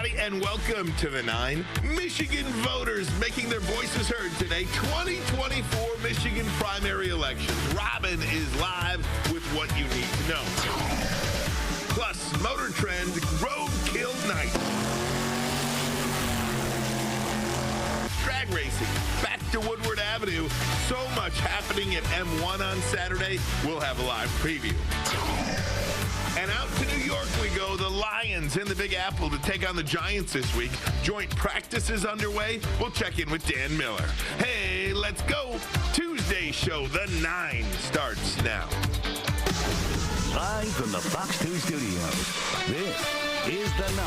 everybody, and welcome to the 9. Michigan voters making their voices heard today. 2024 Michigan primary elections. Robin is live with what you need to know. Plus, Motor Trend roadkill night. Drag racing back to Woodward Avenue. So much happening at M1 on Saturday. We'll have a live preview. And out to New York we go. The Lions in the Big Apple to take on the Giants this week. Joint practice is underway. We'll check in with Dan Miller. Hey, let's go. Tuesday show, the 9, starts now. Live from the Fox 2 studios, this is the 9.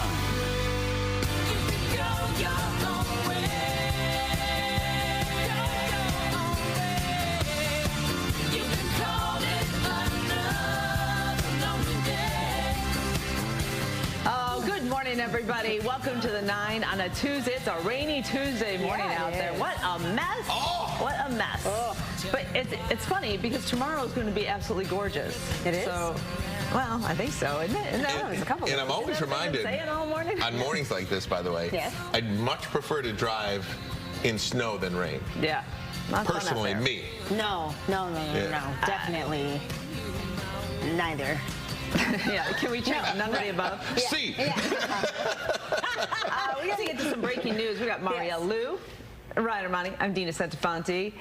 Good morning, everybody. Welcome to the 9 on a Tuesday. It's a rainy Tuesday morning out there. What a mess. Oh. What a mess. Oh. But it's funny because tomorrow is going to be absolutely gorgeous. It is? So, well, I think so, isn't it? And, a couple and I'm always reminded, all morning? on mornings like this, by the way, yes. I'd much prefer to drive in snow than rain. Yeah. Personally, me. No. Definitely neither. Yeah, can we check none of the above? Yeah. See. Yeah. We got to get to some breaking news. We got Marielle Liu. Right, Armani. I'm Dina Santafanti.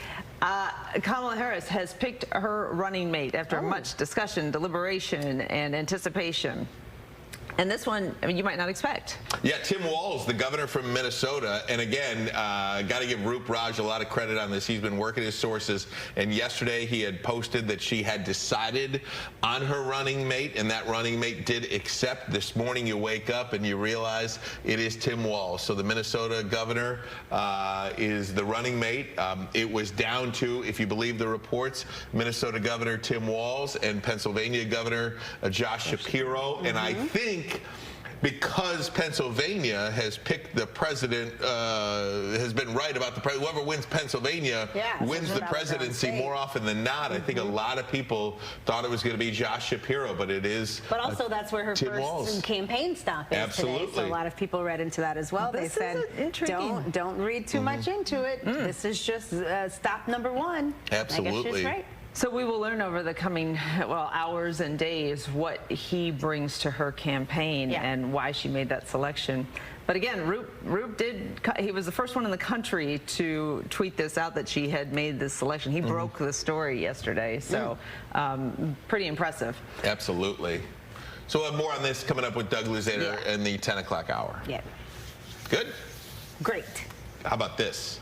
Kamala Harris has picked her running mate after much discussion, deliberation, and anticipation. And this one, I mean, you might not expect. Yeah, Tim Walz, the governor from Minnesota. And again, got to give Roop Raj a lot of credit on this. He's been working his sources. And yesterday he had posted that she had decided on her running mate. And that running mate did accept. This morning you wake up and you realize it is Tim Walz. So the Minnesota governor is the running mate. It was down to, if you believe the reports, Minnesota Governor Tim Walz and Pennsylvania Governor Josh Shapiro. And I think because Pennsylvania has picked the president, has been right about the president. Whoever wins Pennsylvania wins the presidency more often than not. I think a lot of people thought it was going to be Josh Shapiro, but it is. But also, that's where her Tim first Walz. Campaign stop is Absolutely. today. So a lot of people read into that as well. This they said, intriguing. don't read too much into it. This is just stop number 1. Absolutely. I guess she's right. So we will learn over the coming, hours and days what he brings to her campaign and why she made that selection. But again, Roop he was the first one in the country to tweet this out that she had made this selection. He broke the story yesterday, so pretty impressive. Absolutely. So we'll have more on this coming up with Doug Luzader in the 10 o'clock hour. Yeah. Good? Great. How about this?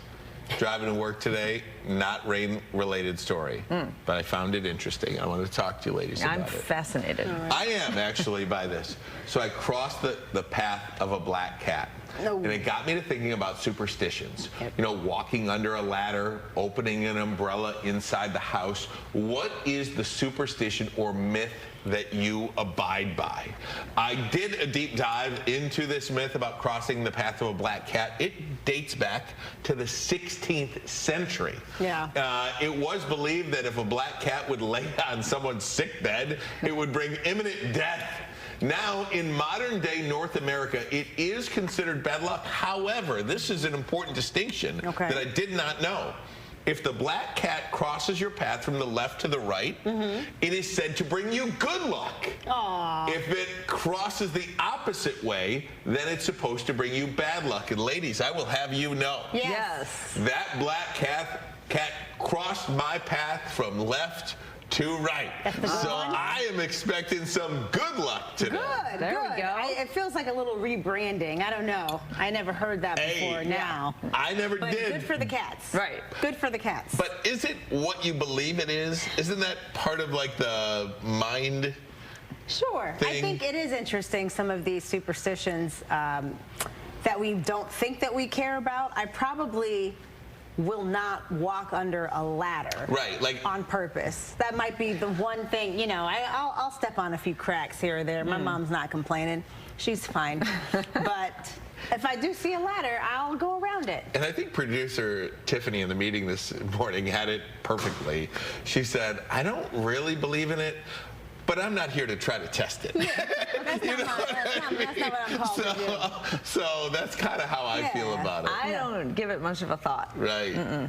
Driving to work today, not rain-related story, but I found it interesting. I want to talk to you ladies about it. I'm fascinated. I am actually by this. So I crossed the path of a black cat. No. And it got me to thinking about superstitions. You know, walking under a ladder, opening an umbrella inside the house. What is the superstition or myth that you abide by? I did a deep dive into this myth about crossing the path of a black cat. It dates back to the 16th century. Yeah. It was believed that if a black cat would lay on someone's sick bed, it would bring imminent death. Now, in modern-day North America, it is considered bad luck. However, this is an important distinction that I did not know. If the black cat crosses your path from the left to the right, it is said to bring you good luck. Aww. If it crosses the opposite way, then it's supposed to bring you bad luck. And ladies, I will have you know, Yes. that black cat crossed my path from left to right. So I am expecting some good luck today. Good. There we go. It feels like a little rebranding. I don't know. I never heard that before. Now. I never But did. good for the cats. Right. Good for the cats. But is it what you believe it is? Isn't that part of like the mind? Sure. I thing? think it is interesting, some of these superstitions that we don't think that we care about. I probably will not walk under a ladder. Right, like on purpose. That might be the one thing, you know, I'll step on a few cracks here or there. My mom's not complaining. She's fine. But if I do see a ladder, I'll go around it. And I think producer Tiffany in the meeting this morning had it perfectly. She said, I don't really believe in it, but I'm not here to try to test it. That's not what I'm called to do. So that's kind of how I feel about it. I don't give it much of a thought. Right.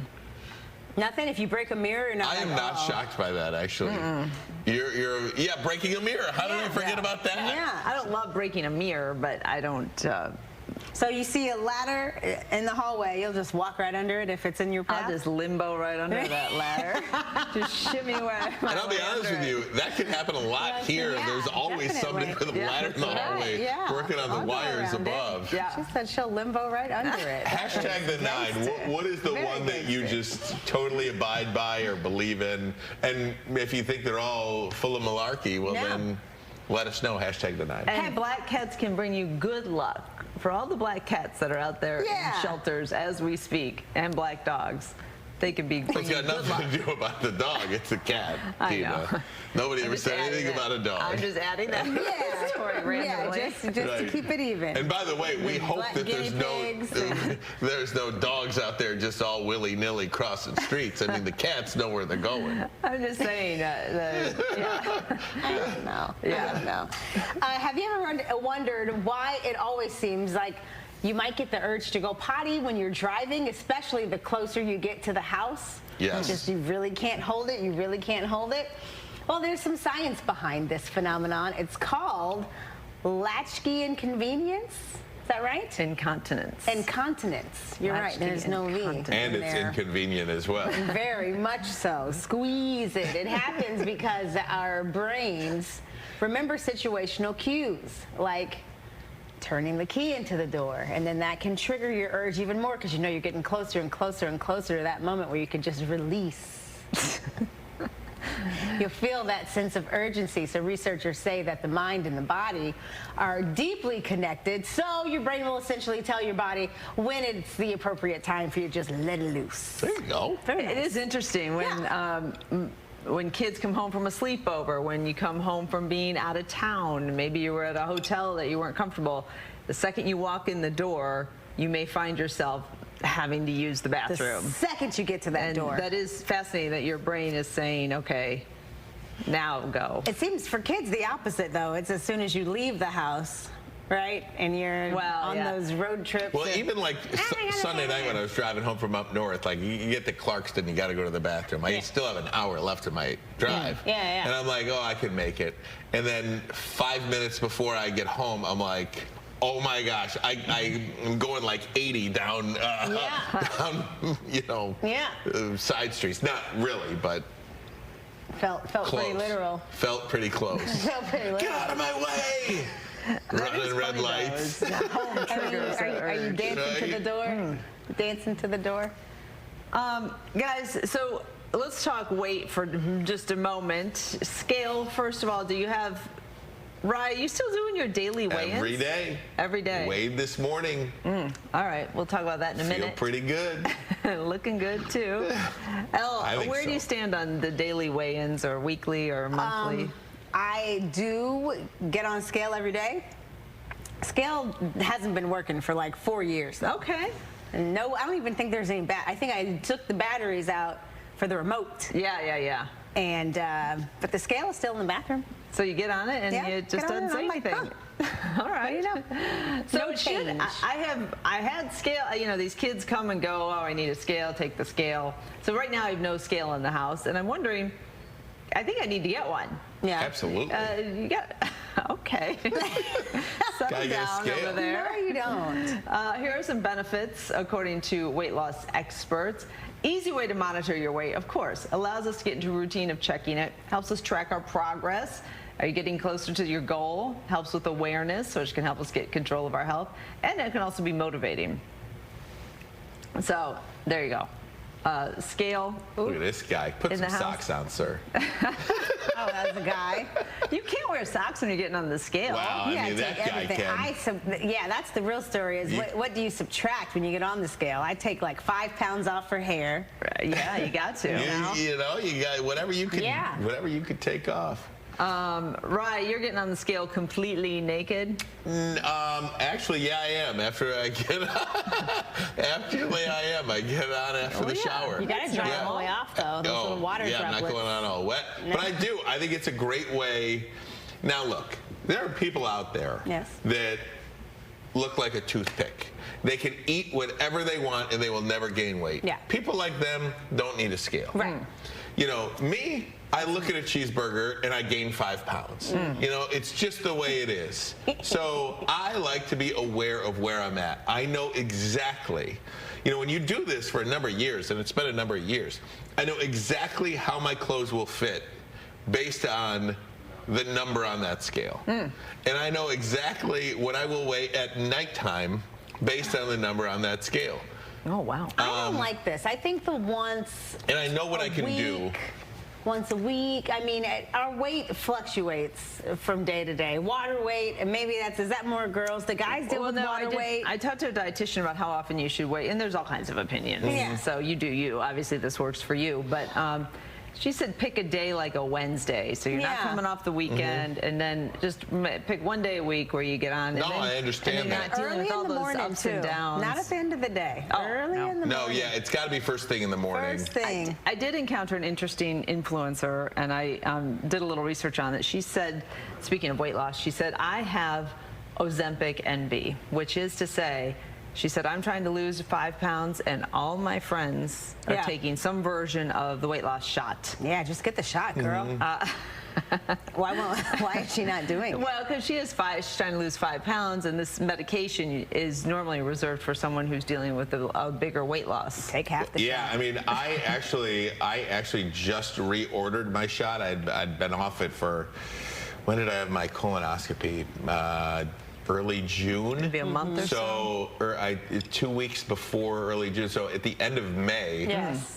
Nothing. If you break a mirror, you're not. I am not shocked by that, actually. You're breaking a mirror. How did we forget about that? Yeah. I don't love breaking a mirror, but I don't. So you see a ladder in the hallway, you'll just walk right under it if it's in your path? I'll just limbo right under that ladder. Just shimmy away. And I'll be honest with you, that could happen a lot here. Yeah, There's always somebody with a ladder in the hallway working on the wires above. Yeah. She said she'll limbo right under it. Hashtag the 9. What is the one that you just totally abide by or believe in? And if you think they're all full of malarkey, well then let us know. Hashtag the 9. And black cats can bring you good luck. For all the black cats that are out there in shelters as we speak, and black dogs, they could be. It's got nothing to do about the dog. It's a cat. I know. Nobody ever said anything about a dog. I'm just adding that to the story randomly. Yeah, just to keep it even. And by the way, we hope that there's no dogs out there just all willy-nilly crossing streets. I mean, the cats know where they're going. I'm just saying. I don't know. I don't know. Have you ever wondered why it always seems like you might get the urge to go potty when you're driving, especially the closer you get to the house? Yes. Just you really can't hold it. You really can't hold it. Well, there's some science behind this phenomenon. It's called latchkey inconvenience. Is that right? Incontinence. Incontinence. You're right. There's no V. And it's inconvenient as well. Very much so. Squeeze it. It happens because our brains remember situational cues, like turning the key into the door, and then that can trigger your urge even more because you know you're getting closer and closer and closer to that moment where you can just release. You'll feel that sense of urgency. So researchers say that the mind and the body are deeply connected, so your brain will essentially tell your body when it's the appropriate time for you to just let it loose. There you go. It is interesting when kids come home from a sleepover, when you come home from being out of town, maybe you were at a hotel that you weren't comfortable, the second you walk in the door, you may find yourself having to use the bathroom. The second you get to that door. That is fascinating that your brain is saying, okay, now go. It seems for kids the opposite, though. It's as soon as you leave the house, right? And you're on those road trips. Well, even like Sunday night when I was driving home from up north, like you get to Clarkston, you got to go to the bathroom. I still have an hour left of my drive. And I'm like, oh, I can make it. And then 5 minutes before I get home, I'm like, oh my gosh, I'm going like 80 down, side streets. Not really, but felt close. pretty literal. Felt pretty close. Felt pretty literal. Get out of my way! Running red lights. Home triggers. Are you dancing to the door? Dancing to the door? Guys, so let's talk weight for just a moment. Scale, first of all, do you have... Rye, you still doing your daily weigh-ins? Every day. Every day. Weighed this morning. All right, we'll talk about that in a minute. Feel pretty good. Looking good, too. Elle, where do you stand on the daily weigh-ins, or weekly or monthly? I do get on scale every day. Scale hasn't been working for like 4 years. Okay. No, I don't even think there's any I think I took the batteries out for the remote. Yeah. And but the scale is still in the bathroom. So you get on it and it just doesn't say anything. All right. So no change. I had scale. You know, these kids come and go. Oh, I need a scale. Take the scale. So right now I have no scale in the house, and I'm wondering. I think I need to get one. Yeah, absolutely. You got okay. Settle down over there. No, you don't. Here are some benefits according to weight loss experts. Easy way to monitor your weight, of course. Allows us to get into a routine of checking it. Helps us track our progress. Are you getting closer to your goal? Helps with awareness, which can help us get control of our health. And it can also be motivating. So there you go. Scale. Look at this guy. Put some socks on, sir. Oh, that's a guy. You can't wear socks when you're getting on the scale. Wow, I mean, that guy can. Yeah, that's the real story is what do you subtract when you get on the scale? I take like 5 pounds off for hair. Yeah, you got to. You know, you got whatever you could take off. Rye, you're getting on the scale completely naked? Actually, yeah, I am. After I get actually, I am. I get on after the shower. You got to dry all the way off, though. Those little water yeah, I'm not droplets. going on all wet. No. But I do. I think it's a great way. Now, look, there are people out there that look like a toothpick. They can eat whatever they want and they will never gain weight. Yeah. People like them don't need a scale. Right. You know, me, I look at a cheeseburger and I gain 5 pounds. You know, it's just the way it is. So I like to be aware of where I'm at. I know exactly, you know, when you do this for a number of years, and it's been a number of years, I know exactly how my clothes will fit based on the number on that scale. And I know exactly what I will weigh at nighttime based on the number on that scale. Oh, wow. I don't like this. I think the once and I know what I can do. Once a week. I mean, our weight fluctuates from day to day. Water weight, and maybe is that more girls? The guys deal with water weight. I talked to a dietitian about how often you should weigh, and there's all kinds of opinions. Yeah. So you do you. Obviously, this works for you. But she said pick a day like a Wednesday. So you're not coming off the weekend, and then just pick one day a week where you get on. No, and then, I understand and that. Not dealing Early with all in the those morning, ups too. and downs. Not at the end of the day. Early in the morning. No, yeah, it's got to be first thing in the morning. First thing. I did encounter an interesting influencer, and I did a little research on it. She said, speaking of weight loss, she said, I have Ozempic NB, which is to say, she said, I'm trying to lose 5 pounds, and all my friends are taking some version of the weight loss shot. Yeah, just get the shot, girl. Why is she not doing it? Well, because she's trying to lose 5 pounds, and this medication is normally reserved for someone who's dealing with a bigger weight loss. Take half the shot. Yeah, I mean, I actually just reordered my shot. I'd been off it for, when did I have my colonoscopy? Early June. Maybe a month or so. So, 2 weeks before early June. So at the end of May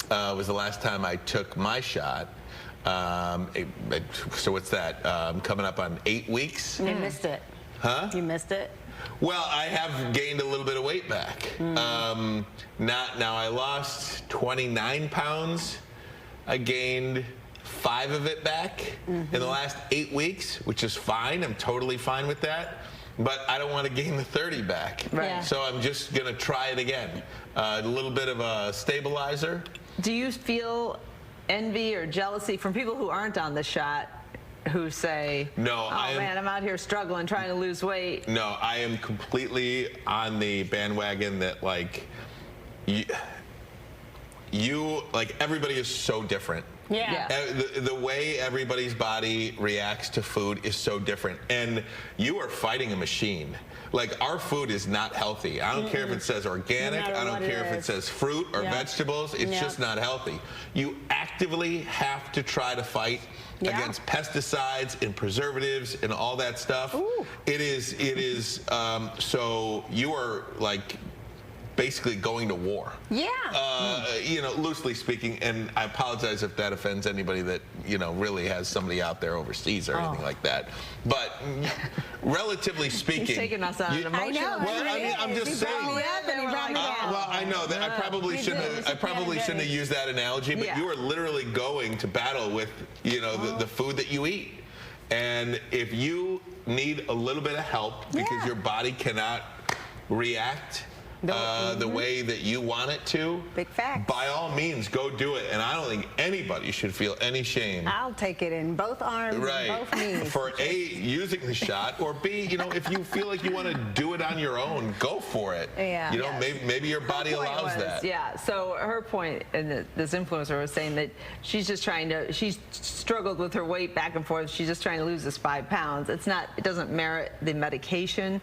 was the last time I took my shot. So what's that? Coming up on 8 weeks. You missed it. Huh? You missed it. Well, I have gained a little bit of weight back. Now I lost 29 pounds. I gained 5 of it back in the last 8 weeks, which is fine. I'm totally fine with that. But I don't want to gain the 30 back. Right. Yeah. So I'm just going to try it again. A little bit of a stabilizer. Do you feel envy or jealousy from people who aren't on the shot, who say, no, man, I'm out here struggling, trying to lose weight? No, I am completely on the bandwagon that, like, you like, everybody is so different. Yeah. The way everybody's body reacts to food is so different. And you are fighting a machine. Like, our food is not healthy. I don't care if it says organic. I don't care if it says fruit or vegetables. It's just not healthy. You actively have to try to fight against pesticides and preservatives and all that stuff. Ooh. It is, so you are, like, basically going to war. Yeah. You know, loosely speaking, and I apologize if that offends anybody that, you know, really has somebody out there overseas or anything like that. But relatively speaking, He's taking us on an emotional. Well, I mean, I'm just saying. Well, I know that I probably shouldn't have used that analogy, but you are literally going to battle with, you know, the food that you eat. And if you need a little bit of help because your body cannot react the way that you want it to, big fact, by all means, go do it. And I don't think anybody should feel any shame. I'll take it in both arms and both knees. For A, using the shot, or B, you know, if you feel like you want to do it on your own, go for it. Yeah. You know, maybe your body allows that. Yeah, so her point, and this influencer was saying that she's struggled with her weight back and forth. She's just trying to lose this 5 pounds. It doesn't merit the medication.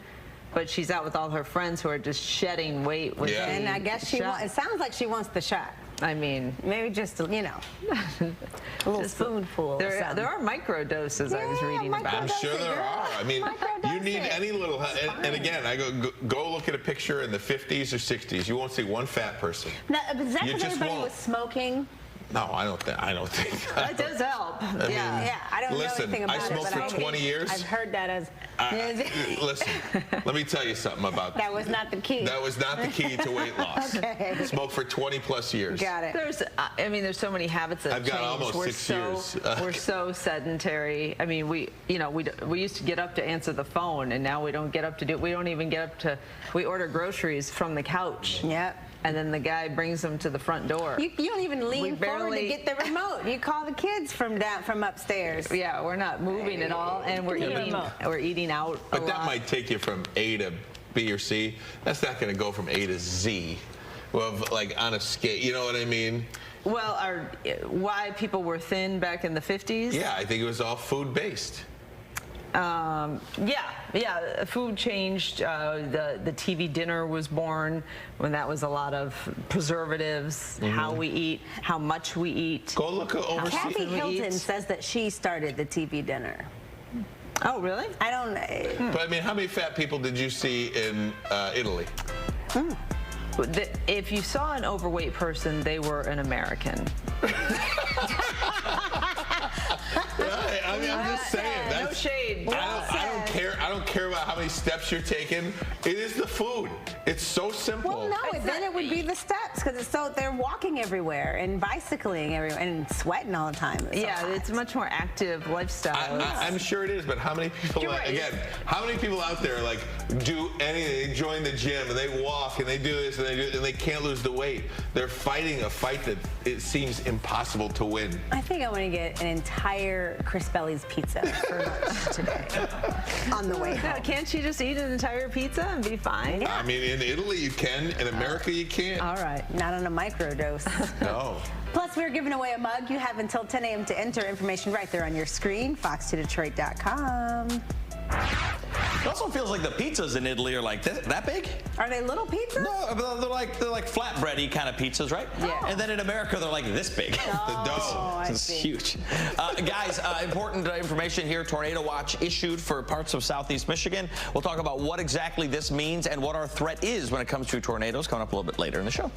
But she's out with all her friends who are just shedding weight with the And I guess it sounds like she wants the shot. I mean, maybe just, you know, a little spoonful. There are micro doses I was reading about. I'm sure there are. I mean, you need any little, and again, I go look at a picture in the 50s or 60s. You won't see one fat person. Now, is that because everybody was smoking? No, I don't think That does help. I mean, Yeah, I don't know anything about I smoked it, but for 20 years. I've heard that as. Listen, let me tell you something about That was not the key. That was not the key to weight loss. Okay. Smoked for 20 plus years. Got it. There's so many habits that have I've got changed. almost 6 years. We're so sedentary. I mean, we used to get up to answer the phone, and now we don't get up to do it. We don't even get up to. We order groceries from the couch. Yep. And then the guy brings them to the front door. You don't even lean forward to get the remote. You call the kids from upstairs. Yeah, we're not moving at all, and we're eating out. But that might take you from A to B or C. That's not going to go from A to Z. Well, like on a scale, you know what I mean? Well, why people were thin back in the 50s? Yeah, I think it was all food based. Yeah. Food changed. The TV dinner was born when that was a lot of preservatives. How we eat, how much we eat. Go look overseas. Kathy Hilton says that she started the TV dinner. Oh, really? I don't know. But I mean, how many fat people did you see in Italy? If you saw an overweight person, they were an American. I mean, I'm just saying. No shade. I don't care about how many steps you're taking. It is the food. It's so simple. Well, no, then it would be the steps because they're walking everywhere and bicycling everywhere and sweating all the time. It's a much more active lifestyle. I'm sure it is, but how many people? How many people out there like do anything? They join the gym and they walk and they do this and they do, and they can't lose the weight. They're fighting a fight that it seems impossible to win. I think I want to get an entire Crispelli's pizza for lunch today on the way home. Can't you just eat an entire pizza and be fine? I mean, in Italy you can. In America you can't. All right. Not on a microdose. No. Plus, we're giving away a mug. You have until 10 a.m. to enter. Information right there on your screen, fox2detroit.com. It also feels like the pizzas in Italy are like that big. Are they little pizzas? No, they're like flatbready kind of pizzas, right? Yeah. And then in America they're like this big. The dough. It's huge. Guys, important information here. Tornado watch issued for parts of southeast Michigan. We'll talk about what exactly this means and what our threat is when it comes to tornadoes coming up a little bit later in the show.